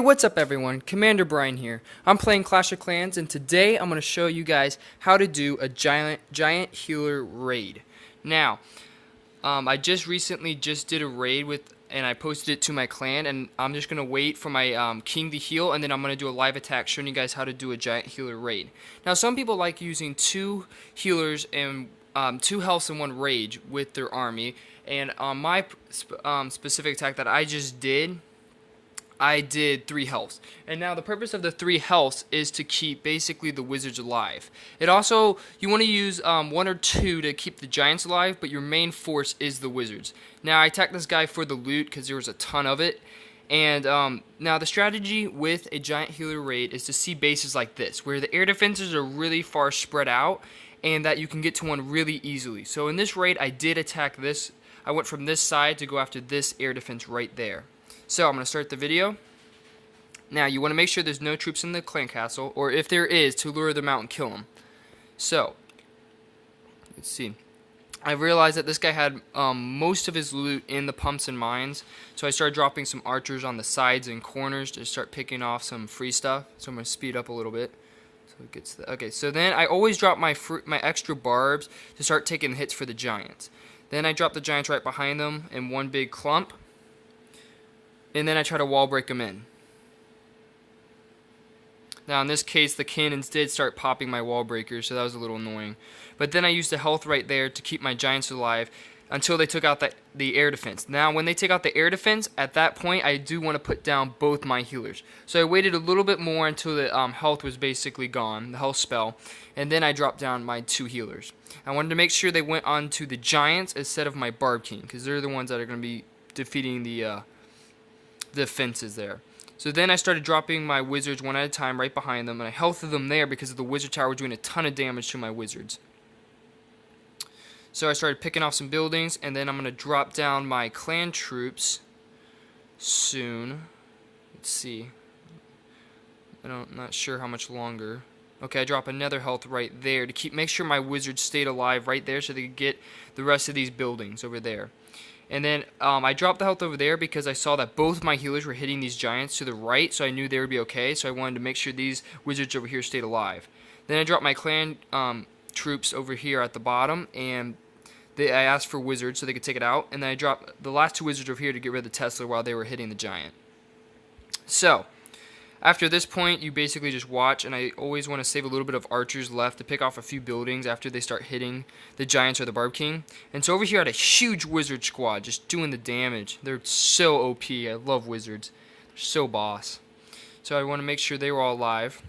What's up everyone? Commander Brian here. I'm playing Clash of Clans and today I'm going to show you guys how to do a giant healer raid. Now, I just recently did a raid and I posted it to my clan, and I'm just going to wait for my king to heal, and then I'm going to do a live attack showing you guys how to do a giant healer raid. Now, some people like using 2 healers and 2 healths and 1 rage with their army, and on my specific attack that I just did, I did 3 healths. And now the purpose of the 3 healths is to keep basically the wizards alive. It also, you want to use 1 or 2 to keep the giants alive, but your main force is the wizards. Now I attacked this guy for the loot because there was a ton of it. And now the strategy with a giant healer raid is to see bases like this, where the air defenses are really far spread out and that you can get to one really easily. So in this raid I did attack this. I went from this side to go after this air defense right there. So I'm going to start the video. Now you want to make sure there's no troops in the clan castle, or if there is, to lure them out and kill them. So, let's see. I realized that this guy had most of his loot in the pumps and mines, so I started dropping some archers on the sides and corners to start picking off some free stuff. So I'm going to speed up a little bit. So it gets okay, so then I always drop my extra barbs to start taking hits for the giants. Then I drop the giants right behind them in one big clump. And then I try to wall break them in. Now in this case the cannons did start popping my wall breakers, so that was a little annoying. But then I used the health right there to keep my giants alive until they took out the air defense. Now when they take out the air defense, at that point I do want to put down both my healers. So I waited a little bit more until the health was basically gone, the health spell, and then I dropped down my 2 healers. I wanted to make sure they went on to the giants instead of my Barb King, because they're the ones that are going to be defeating the fences there. So then I started dropping my wizards one at a time right behind them, and I healthed them there because of the wizard tower doing a ton of damage to my wizards. So I started picking off some buildings, and then I'm going to drop down my clan troops soon. Let's see. I'm not sure how much longer. Okay, I drop another health right there to make sure my wizards stayed alive right there so they could get the rest of these buildings over there. And then I dropped the health over there because I saw that both my healers were hitting these giants to the right, so I knew they would be okay, so I wanted to make sure these wizards over here stayed alive. Then I dropped my clan troops over here at the bottom, and I asked for wizards so they could take it out, and then I dropped the last 2 wizards over here to get rid of the Tesla while they were hitting the giant. So, after this point, you basically just watch, and I always want to save a little bit of archers left to pick off a few buildings after they start hitting the giants or the Barb King. And so over here I had a huge wizard squad just doing the damage. They're so OP. I love wizards. They're so boss. So I want to make sure they were all alive.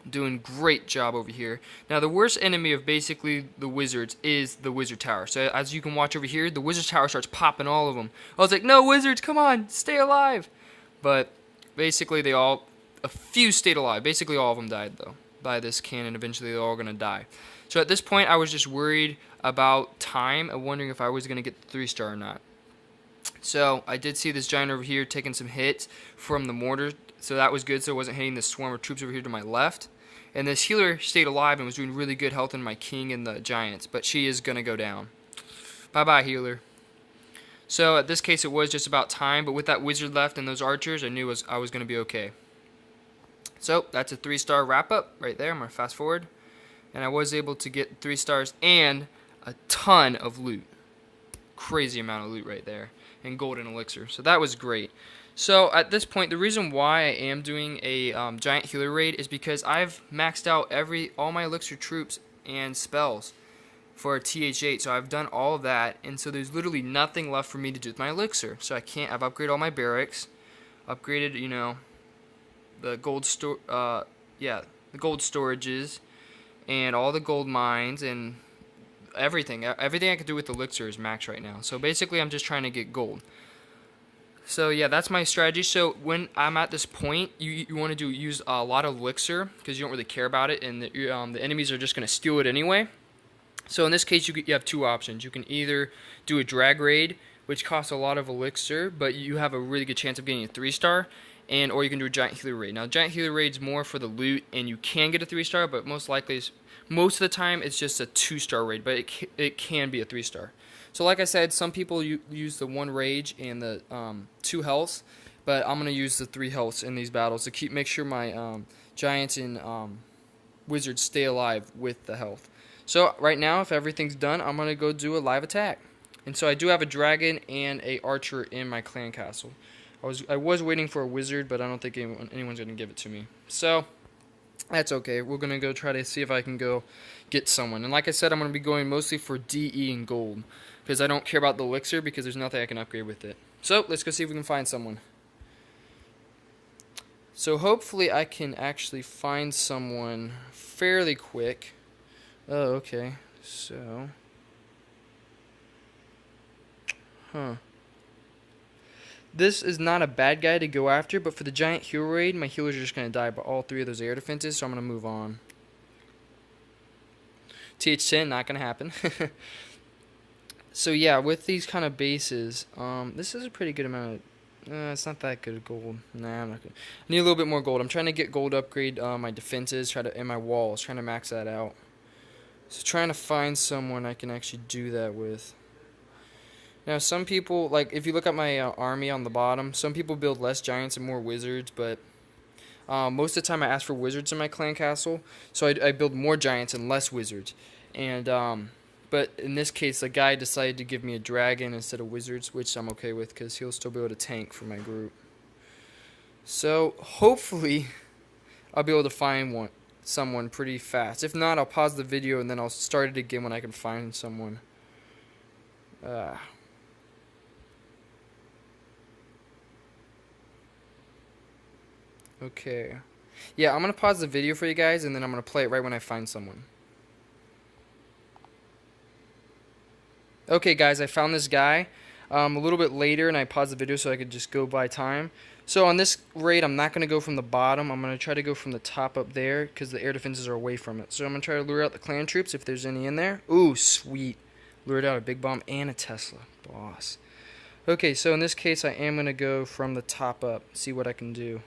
Doing great job over here. Now the worst enemy of basically the wizards is the wizard tower. So as you can watch over here, the wizard tower starts popping all of them. I was like, no wizards, come on, stay alive. But basically a few stayed alive. Basically all of them died though by this cannon. Eventually they're all going to die. So at this point I was just worried about time and wondering if I was going to get the 3-star or not. So I did see this giant over here taking some hits from the mortar, so that was good, so it wasn't hitting the swarm of troops over here to my left. And this healer stayed alive and was doing really good health in my king and the giants, but she is going to go down. Bye bye healer. So at this case it was just about time, but with that wizard left and those archers, I knew I was going to be okay. So that's a 3-star wrap up right there. I'm going to fast forward. And I was able to get 3 stars and a ton of loot. Crazy amount of loot right there. And golden elixir. So that was great. So at this point, the reason why I am doing a giant healer raid is because I've maxed out all my elixir troops and spells for a TH8, so I've done all of that, and so there's literally nothing left for me to do with my elixir. So I've upgraded all my barracks, upgraded, the gold the gold storages, and all the gold mines, and everything I could do with elixir is max right now. So basically I'm just trying to get gold. So yeah, that's my strategy. So when I'm at this point, you want to use a lot of elixir because you don't really care about it, and the enemies are just going to steal it anyway. So in this case, you have 2 options. You can either do a drag raid, which costs a lot of elixir, but you have a really good chance of getting a 3-star, or you can do a giant healer raid. Now, giant healer raid's more for the loot, and you can get a 3-star, but most of the time it's just a 2-star raid, but it can be a 3-star. So like I said, some people use the 1 rage and the 2 healths. But I'm gonna use the 3 healths in these battles to make sure my giants and wizards stay alive with the health. So right now, if everything's done, I'm gonna go do a live attack. And so I do have a dragon and a archer in my clan castle. I was waiting for a wizard, but I don't think anyone's gonna give it to me. So that's okay. We're gonna go try to see if I can go get someone. And like I said, I'm gonna be going mostly for DE and gold because I don't care about the elixir because there's nothing I can upgrade with it. So let's go see if we can find someone. So hopefully I can actually find someone fairly quick. Oh, okay. So, this is not a bad guy to go after, but for the giant hero raid, my healers are just going to die by all 3 of those air defenses, so I'm going to move on. TH10, not going to happen. So yeah, with these kind of bases, this is a pretty good amount of... it's not that good of gold. Nah, I'm not good. I need a little bit more gold. I'm trying to get gold upgrade my defenses, and my walls, trying to max that out. So trying to find someone I can actually do that with. Now some people, like if you look at my army on the bottom, some people build less giants and more wizards, but most of the time I ask for wizards in my clan castle, so I build more giants and less wizards. And but in this case, the guy decided to give me a dragon instead of wizards, which I'm okay with because he'll still be able to tank for my group. So hopefully I'll be able to find someone pretty fast. If not, I'll pause the video and then I'll start it again when I can find someone. Okay. Yeah, I'm going to pause the video for you guys and then I'm going to play it right when I find someone. Okay, guys, I found this guy a little bit later, and I paused the video so I could just go by time. So on this raid, I'm not going to go from the bottom. I'm going to try to go from the top up there because the air defenses are away from it. So I'm going to try to lure out the clan troops if there's any in there. Ooh, sweet. Lured out a big bomb and a Tesla. Boss. Okay, so in this case, I am going to go from the top up, see what I can do.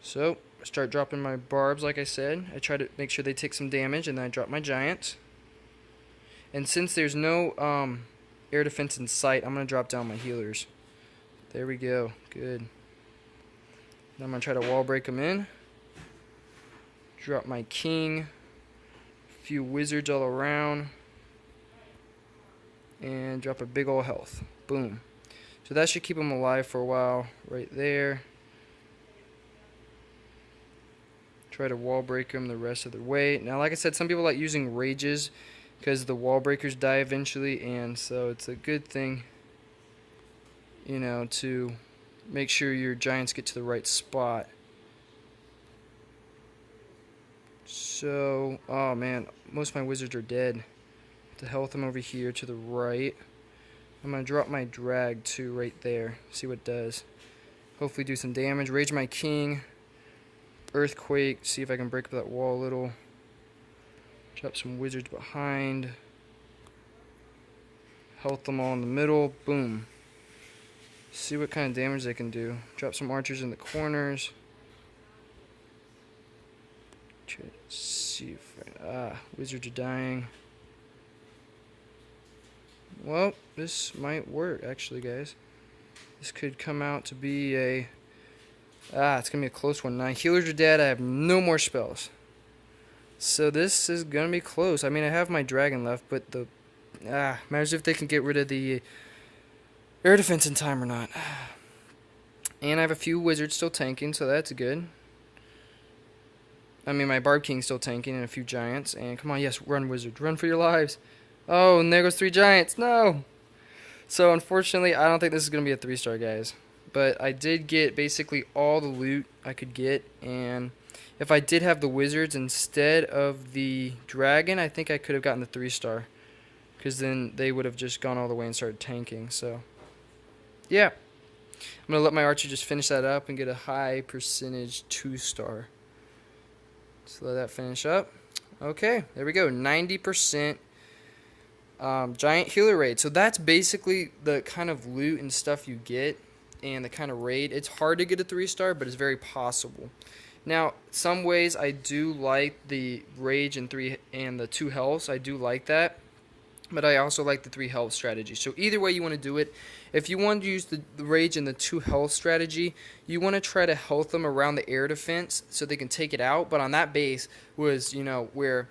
So I start dropping my barbs, like I said. I try to make sure they take some damage, and then I drop my giants. And since there's no air defense in sight, I'm going to drop down my healers. There we go. Good. Now I'm going to try to wall break them in. Drop my king. A few wizards all around. And drop a big ol' health. Boom. So that should keep them alive for a while. Right there. Try to wall break them the rest of the way. Now, like I said, some people like using rages because the wall breakers die eventually, and so it's a good thing, you know, to make sure your giants get to the right spot. So, oh man, most of my wizards are dead. To health them over here to the right. I'm going to drop my drag too right there, see what it does. Hopefully do some damage. Rage my king. Earthquake, see if I can break up that wall a little. Drop some wizards behind. Health them all in the middle. Boom. See what kind of damage they can do. Drop some archers in the corners. Try to see if wizards are dying. Well, this might work actually, guys. This could come out to be a... it's going to be a close one. Now, healers are dead. I have no more spells. So this is going to be close. I mean, I have my dragon left, but matters if they can get rid of the air defense in time or not. And I have a few wizards still tanking, so that's good. I mean, my Barb King's still tanking and a few giants. And come on, yes, run, wizard. Run for your lives. Oh, and there goes 3 giants. No! So, unfortunately, I don't think this is going to be a 3-star, guys. But I did get basically all the loot I could get, and if I did have the wizards instead of the dragon, I think I could have gotten the 3-star, because then they would have just gone all the way and started tanking. So yeah, I'm gonna let my archer just finish that up and get a high percentage 2-star. So let that finish up. Okay, there we go, 90% giant healer raid. So that's basically the kind of loot and stuff you get and the kind of raid. It's hard to get a 3-star, but it's very possible. Now, some ways I do like the rage and the 2 healths. I do like that. but I also like the 3 health strategy. So either way you want to do it, if you want to use the rage and the 2 health strategy, you want to try to health them around the air defense so they can take it out. But on that base was, where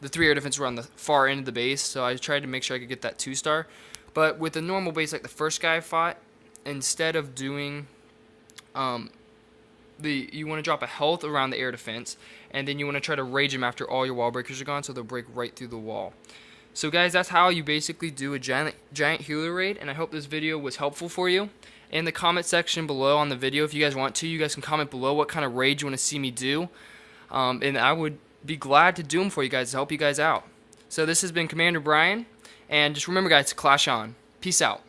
the 3 air defense were on the far end of the base, so I tried to make sure I could get that 2-star. But with the normal base, like the first guy I fought, instead of doing you want to drop a health around the air defense, and then you want to try to rage them after all your wall breakers are gone, so they'll break right through the wall. So guys, that's how you basically do a giant healer raid, and I hope this video was helpful for you. In the comment section below on the video, if you guys want to, you guys can comment below what kind of raid you want to see me do, and I would be glad to do them for you guys to help you guys out. So this has been Commander Brian, and just remember guys, to clash on. Peace out.